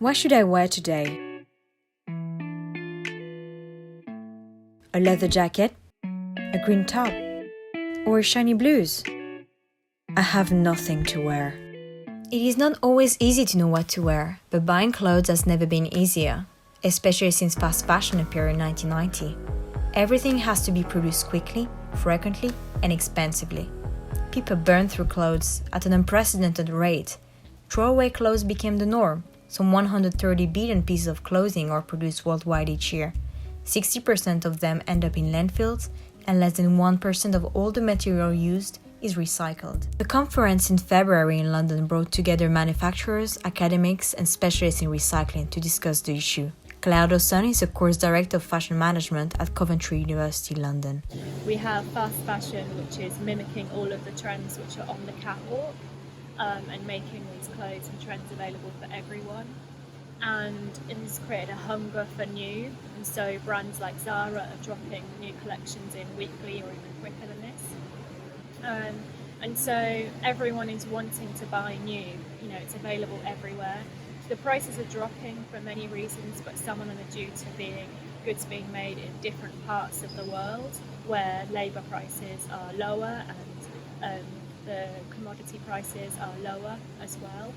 What should I wear today? A leather jacket? A green top? Or shiny blues? I have nothing to wear. It is not always easy to know what to wear, but buying clothes has never been easier, especially since fast fashion appeared in 1990. Everything has to be produced quickly, frequently, and expensively. People burn through clothes at an unprecedented rate. Throwaway clothes became the norm. Some 130 billion pieces of clothing are produced worldwide each year. 60% of them end up in landfills, and less than 1% of all the material used is recycled. The conference in February in London brought together manufacturers, academics, and specialists in recycling to discuss the issue. Claire Dawson is a course director of fashion management at Coventry University, London. We have fast fashion, which is mimicking all of the trends which are on the catwalk and making these clothes and trends available for everyone. And it has created a hunger for new, and so brands like Zara are dropping new collections in weekly or even quicker than this. And so everyone is wanting to buy new, it's available everywhere. The prices are dropping for many reasons, but some of them are due to goods being made in different parts of the world where labour prices are lower and the commodity prices are lower as well.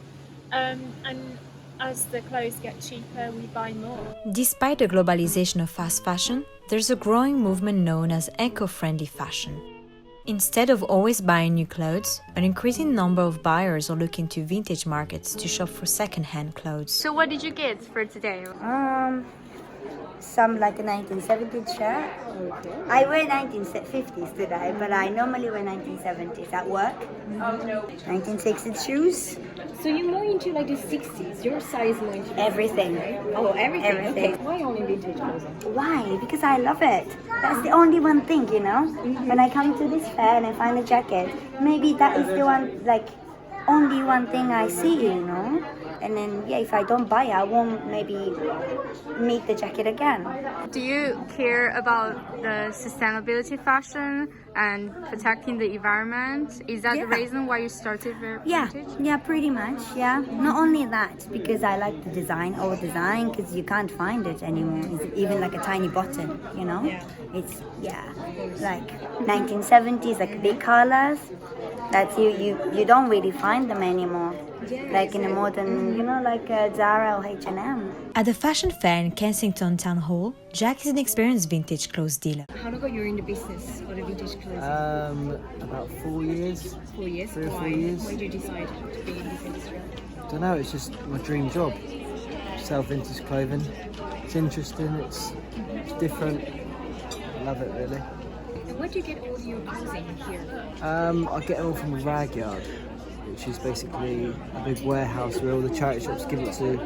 And as the clothes get cheaper, we buy more. Despite the globalization of fast fashion, there's a growing movement known as eco-friendly fashion. Instead of always buying new clothes, an increasing number of buyers are looking to vintage markets to shop for second-hand clothes. So what did you get for today? Some like a 1970s shirt. Okay. I wear 1950s today, but I normally wear 1970s at work. 1960s shoes. So you're more into like the 60s. Your size more into Everything. right? Oh, everything. Everything. Okay. Why only vintage clothing? Why? Because I love it. That's the only one thing, When I come to this fair and I find a jacket, maybe that is the one, only one thing I see, And then, if I don't buy it, I won't maybe meet the jacket again. Do you care about the sustainability fashion and protecting the environment? Is that the Yeah. reason why you started vintage? Yeah, pretty much, yeah. Not only that, because I like the design, old design, because you can't find it anymore. It's even like a tiny button, Yeah. It's, like 1970s, like big colors. That's you don't really find them anymore. Like in a modern, like Zara or H&M. At the fashion fair in Kensington Town Hall, Jack is an experienced vintage clothes dealer. How long ago you're in the business or the vintage clothing? About 4 years. 4 years. 3 or 4 Why? years. Why did you decide to be in this industry? Don't know, it's just my dream job. Sell vintage clothing. It's interesting, it's different. I love it really. And where do you get all your clothing here? I get it all from a rag yard, which is basically a big warehouse where all the charity shops give it to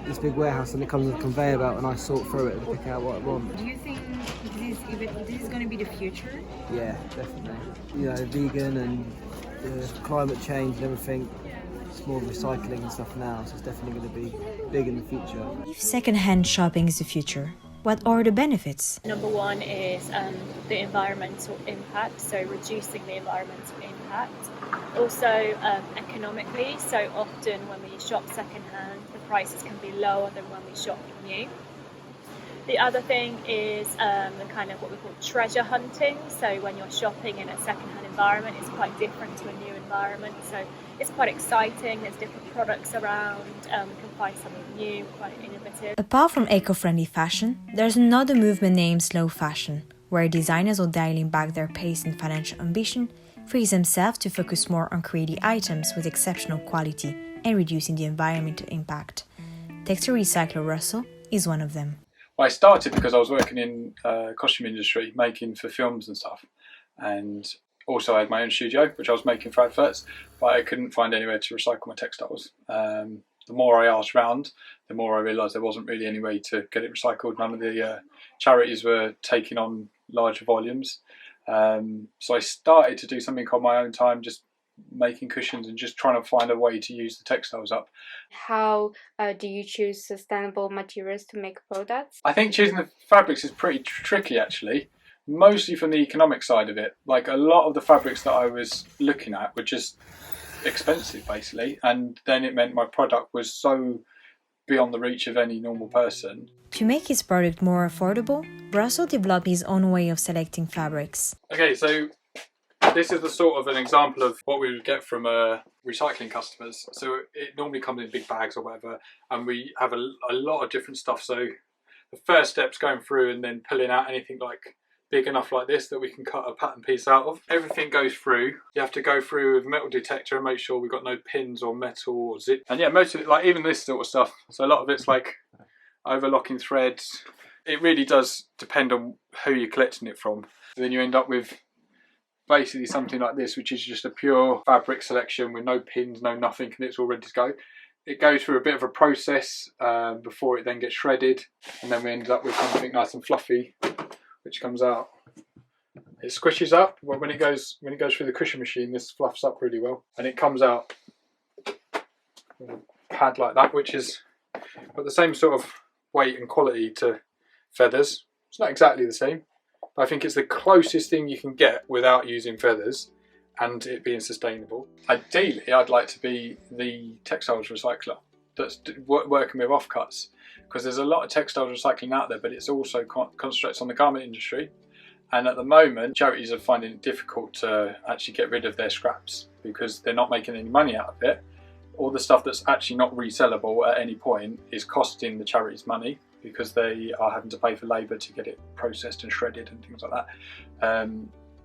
this big warehouse, and it comes on a conveyor belt and I sort through it and pick out what I want. Do you think this is going to be the future? Yeah, definitely. Vegan and the climate change and everything. It's more recycling and stuff now, so it's definitely going to be big in the future. If second-hand shopping is the future, what are the benefits? Number one is the environmental impact, so reducing the environmental impact. Also economically, so often when we shop secondhand, the prices can be lower than when we shop new. The other thing is the kind of what we call treasure hunting. So when you're shopping in a secondhand environment, it's quite different to a new environment. So it's quite exciting. There's different products around. We can find something new, quite innovative. Apart from eco-friendly fashion, there's another movement named slow fashion, where designers are dialing back their pace and financial ambition, frees themselves to focus more on creating items with exceptional quality and reducing the environmental impact. Textile recycler Russell is one of them. I started because I was working in costume industry, making for films and stuff, and also I had my own studio, which I was making for adverts, but I couldn't find anywhere to recycle my textiles. The more I asked around, the more I realised there wasn't really any way to get it recycled. None of the charities were taking on larger volumes. So I started to do something on my own time, just making cushions and just trying to find a way to use the textiles up. How do you choose sustainable materials to make products? I think choosing the fabrics is pretty tricky actually, mostly from the economic side of it. Like a lot of the fabrics that I was looking at were just expensive basically, and then it meant my product was so beyond the reach of any normal person. To make his product more affordable, Russell developed his own way of selecting fabrics. Okay, so this is the sort of an example of what we would get from recycling customers. So it normally comes in big bags or whatever, and we have a lot of different stuff. So the first step's going through and then pulling out anything like big enough like this that we can cut a pattern piece out of. Everything goes through. You have to go through with a metal detector and make sure we've got no pins or metal or zip. And yeah, most of it, like even this sort of stuff, so a lot of it's like overlocking threads. It really does depend on who you're collecting it from. Then you end up with basically something like this, which is just a pure fabric selection with no pins, no nothing, and it's all ready to go. It goes through a bit of a process before it then gets shredded, and then we end up with something nice and fluffy, which comes out. It squishes up, but when it goes through the cushion machine, this fluffs up really well, and it comes out with a pad like that, which is got the same sort of weight and quality to feathers. It's not exactly the same, but I think it's the closest thing you can get without using feathers and it being sustainable. Ideally, I'd like to be the textiles recycler that's working with offcuts, because there's a lot of textiles recycling out there, but it's also concentrates on the garment industry. And at the moment, charities are finding it difficult to actually get rid of their scraps because they're not making any money out of it. All the stuff that's actually not resellable at any point is costing the charities money, because they are having to pay for labour to get it processed and shredded and things like that.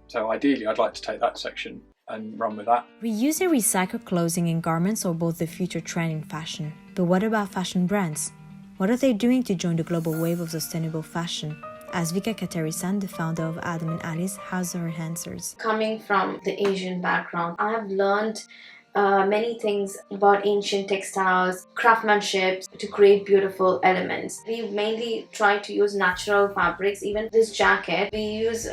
So ideally, I'd like to take that section and run with that. Reuse and recycled clothing and garments are both the future trend in fashion. But what about fashion brands? What are they doing to join the global wave of sustainable fashion? As Vika Katarisan, the founder of Adam and Alice, has her answers. Coming from the Asian background, I have learned many things about ancient textiles, craftsmanship to create beautiful elements. We mainly try to use natural fabrics. Even this jacket, we use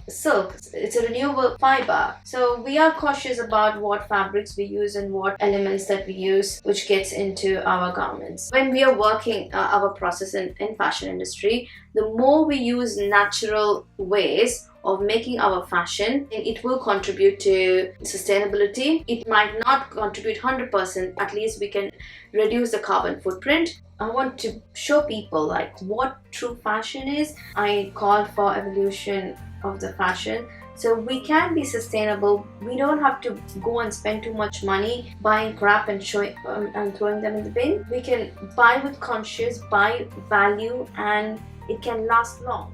silk. It's a renewable fiber. So we are cautious about what fabrics we use and what elements that we use, which gets into our garments. When we are working our process in fashion industry, the more we use natural ways of making our fashion, it will contribute to sustainability. It might not contribute 100%, at least we can reduce the carbon footprint. I want to show people like what true fashion is. I call for evolution of the fashion. So we can be sustainable. We don't have to go and spend too much money buying crap and throwing them in the bin. We can buy with conscience, buy value, and it can last long.